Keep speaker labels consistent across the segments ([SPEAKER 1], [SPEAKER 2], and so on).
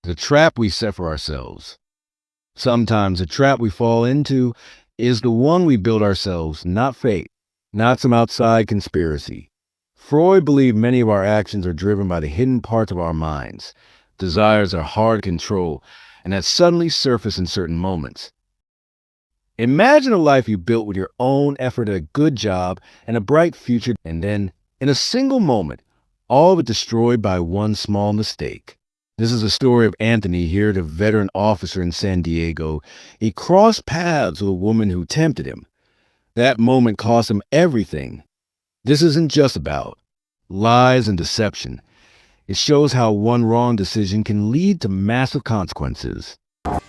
[SPEAKER 1] The trap we set for ourselves. Sometimes the trap we fall into is the one we build ourselves, not fate, not some outside conspiracy. Freud believed many of our actions are driven by the hidden parts of our minds, desires are hard to control, and that suddenly surface in certain moments. Imagine a life you built with your own effort, a good job, and a bright future, and then, in a single moment, all of it destroyed by one small mistake. This is the story of Anthony Heer, the veteran officer in San Diego. He crossed paths with a woman who tempted him. That moment cost him everything. This isn't just about lies and deception. It shows how one wrong decision can lead to massive consequences.
[SPEAKER 2] Don't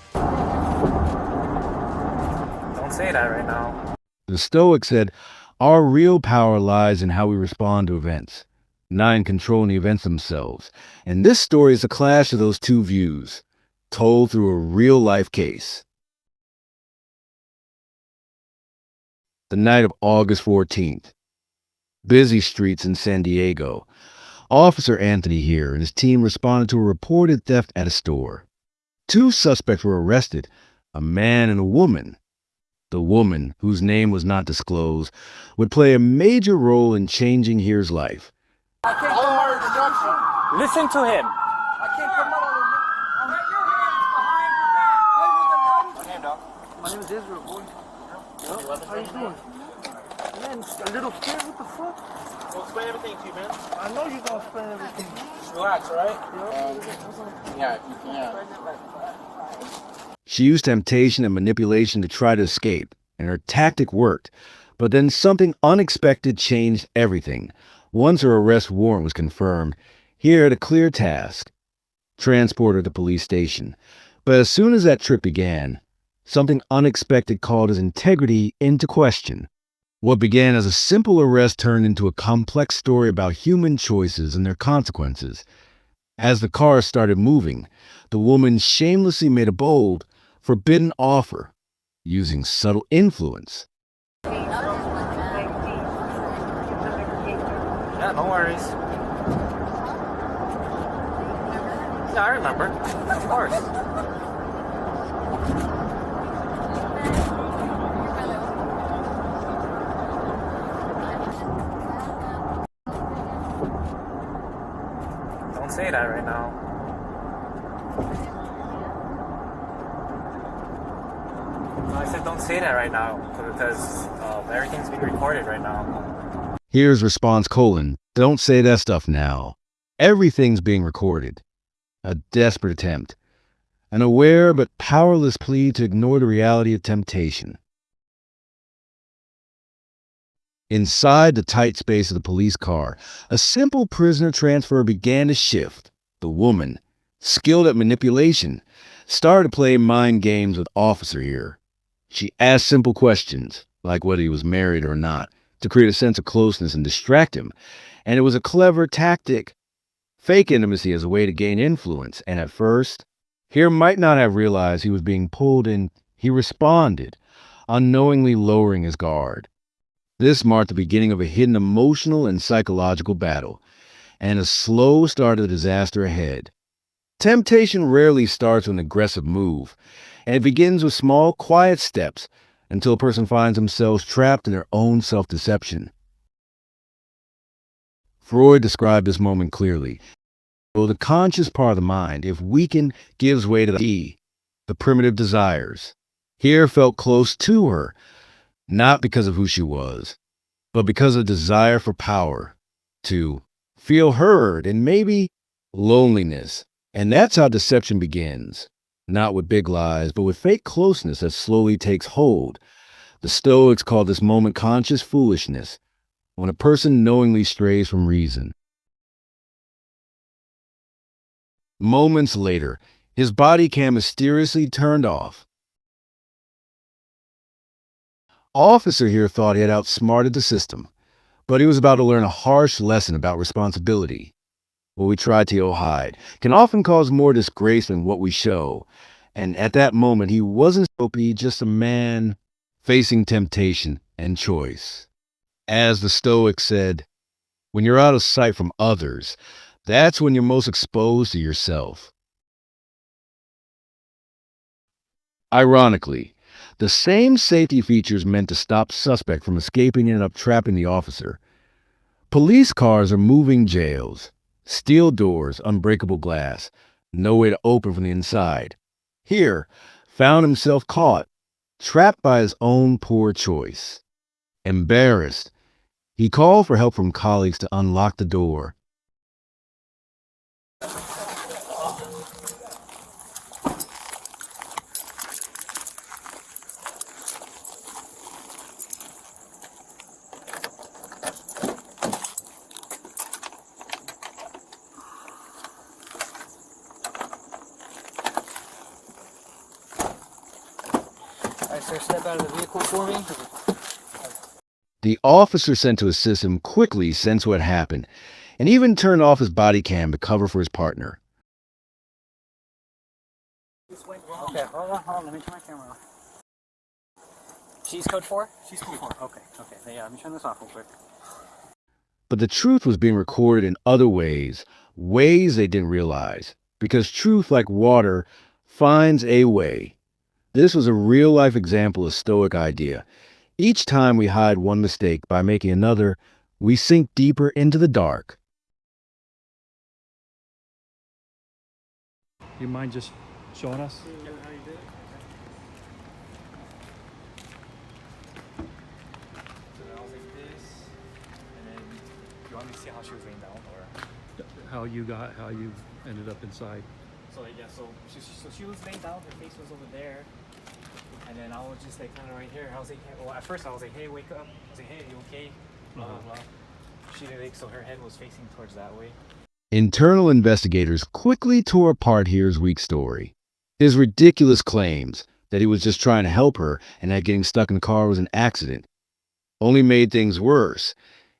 [SPEAKER 2] say that right now.
[SPEAKER 1] The Stoics said, our real power lies in how we respond to events, not in controlling the events themselves. And this story is a clash of those two views, told through a real-life case. The night of August 14th. Busy streets in San Diego. Officer Anthony Heer and his team responded to a reported theft at a store. Two suspects were arrested, a man and a woman. The woman, whose name was not disclosed, would play a major role in changing Heer's life.
[SPEAKER 2] I can't come out of introduction. Listen to him. I can't come out of the... Put your hands behind your back. Hand up. My name is Israel, boy. How you doing? Man, a little scared, what the fuck? We'll explain everything to you, man. I know you're gonna explain everything. Just relax, alright? Yeah.
[SPEAKER 1] She used temptation and manipulation to try to escape, and her tactic worked. But then something unexpected changed everything. Once her arrest warrant was confirmed, Heer had a clear task: transport her to the police station. But as soon as that trip began, something unexpected called his integrity into question. What began as a simple arrest turned into a complex story about human choices and their consequences. As the car started moving, the woman shamelessly made a bold, forbidden offer, using subtle influence.
[SPEAKER 2] Yeah, no worries. Yeah, I remember. Of course. Don't say that right now. No, I said don't say that right now because everything's being recorded right now.
[SPEAKER 1] Here's response: don't say that stuff now. Everything's being recorded. A desperate attempt. An aware but powerless plea to ignore the reality of temptation. Inside the tight space of the police car, a simple prisoner transfer began to shift. The woman, skilled at manipulation, started to play mind games with Officer Heer. She asked simple questions, like whether he was married or not, to create a sense of closeness and distract him. And it was a clever tactic. Fake intimacy as a way to gain influence. And at first, Heer might not have realized he was being pulled in. He responded, unknowingly lowering his guard. This marked the beginning of a hidden emotional and psychological battle, and a slow start to the disaster ahead. Temptation rarely starts with an aggressive move, and it begins with small, quiet steps until a person finds themselves trapped in their own self-deception. Freud described this moment clearly. The conscious part of the mind, if weakened, gives way to the primitive desires. Heer felt close to her, not because of who she was, but because of desire for power, to feel heard, and maybe loneliness. And that's how deception begins, not with big lies, but with fake closeness that slowly takes hold. The Stoics call this moment conscious foolishness, when a person knowingly strays from reason. Moments later, his body cam mysteriously turned off. Officer Heer thought he had outsmarted the system, but he was about to learn a harsh lesson about responsibility. What we try to hide can often cause more disgrace than what we show. And at that moment, he wasn't just a man facing temptation and choice. As the Stoics said, when you're out of sight from others, that's when you're most exposed to yourself. Ironically, the same safety features meant to stop suspect from escaping ended up trapping the officer. Police cars are moving jails. Steel doors, unbreakable glass, no way to open from the inside. Heer found himself caught, trapped by his own poor choice. Embarrassed, he called for help from colleagues to unlock the door.
[SPEAKER 2] Alright, sir, step out of the vehicle for me.
[SPEAKER 1] The officer sent to assist him quickly sensed what happened, and even turned off his body cam to cover for his partner.
[SPEAKER 2] Okay, hold on, let me turn my camera off. She's code 4? She's code 4. Okay, yeah, let me turn this off real quick.
[SPEAKER 1] But the truth was being recorded in other ways they didn't realize, because truth, like water, finds a way. This was a real-life example of Stoic idea. Each time we hide one mistake by making another, we sink deeper into the dark.
[SPEAKER 3] You mind just showing us?
[SPEAKER 2] How you did it? So then I was like this, and then you want me to see how she was laying down, or?
[SPEAKER 3] How you ended up inside?
[SPEAKER 2] So yeah, so she was laying down, her face was over there, and then I was just like kind of right here. I was like, hey, well, at first I was like, hey, wake up. I was like, hey, you okay? Blah blah blah. She did like, so her head was facing towards that way.
[SPEAKER 1] Internal investigators quickly tore apart Heer's weak story. His ridiculous claims that he was just trying to help her and that getting stuck in the car was an accident only made things worse.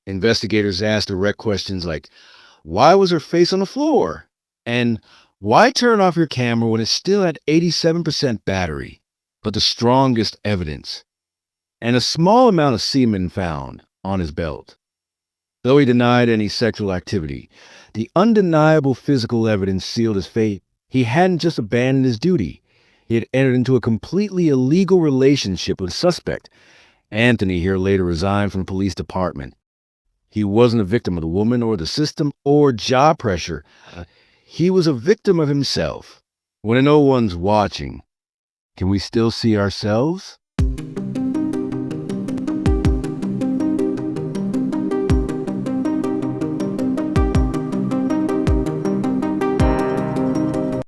[SPEAKER 1] Investigators asked direct questions like, why was her face on the floor? And why turn off your camera when it's still at 87% battery, but the strongest evidence? And a small amount of semen found on his belt. Though he denied any sexual activity, the undeniable physical evidence sealed his fate. He hadn't just abandoned his duty. He had entered into a completely illegal relationship with a suspect. Anthony Heer later resigned from the police department. He wasn't a victim of the woman or the system or job pressure. He was a victim of himself. When no one's watching, can we still see ourselves?